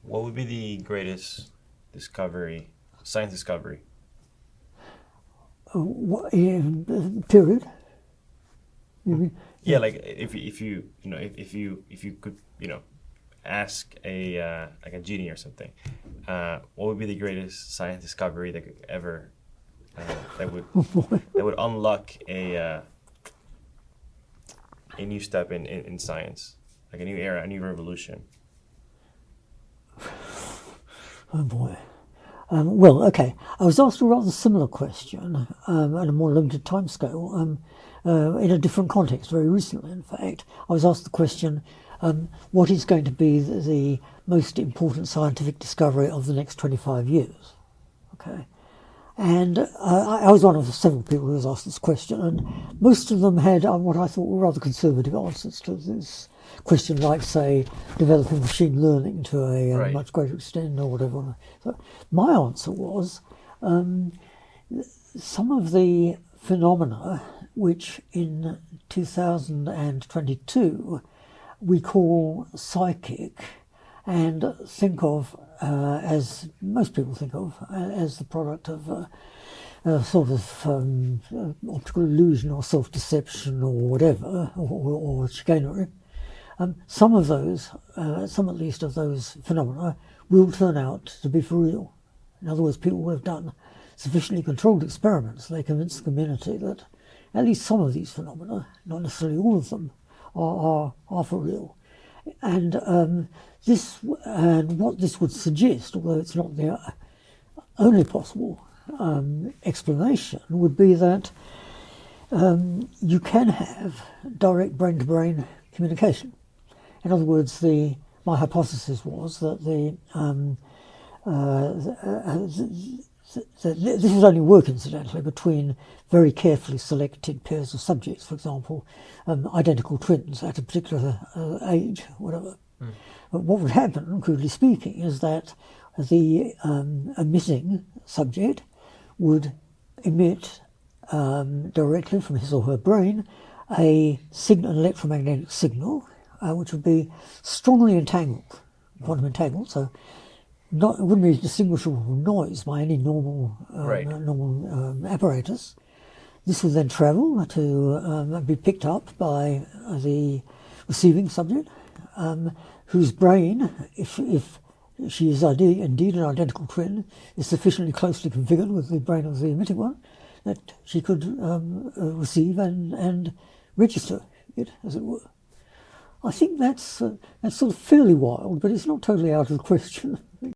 What would be the greatest discovery, science discovery? Period. You mean? Yeah, like if you could ask a genie or something, what would be the greatest science discovery that could ever that would unlock a new step in science, like a new era, a new revolution? Oh boy. Well, okay. I was asked a rather similar question at a more limited timescale in a different context, very recently, in fact. I was asked the question, what is going to be the most important scientific discovery of the next 25 years? Okay. And I was one of several people who was asked this question, and most of them had what I thought were rather conservative answers to this question, like, say, developing machine learning to a Right. much greater extent or whatever. So my answer was some of the phenomena which in 2022 we call psychic and think of, as most people think of, as the product of a sort of optical illusion or self-deception or whatever, or chicanery. Some of those, some at least of those phenomena, will turn out to be for real. In other words, people who have done sufficiently controlled experiments, they convince the community that at least some of these phenomena, not necessarily all of them, are for real. And what this would suggest, although it's not the only possible explanation, would be that you can have direct brain-to-brain communication. In other words, my hypothesis was that this would only work, incidentally, between very carefully selected pairs of subjects, for example, identical twins at a particular age, whatever. But what would happen, crudely speaking, is that the emitting subject would emit directly from his or her brain an electromagnetic signal, which would be strongly entangled, quantum entangled, so it wouldn't be distinguishable from noise by any normal apparatus. This would then travel to be picked up by the receiving subject, whose brain, if she is indeed an identical twin, is sufficiently closely configured with the brain of the emitting one that she could receive and register it, as it were. I think that's sort of fairly wild, but it's not totally out of the question.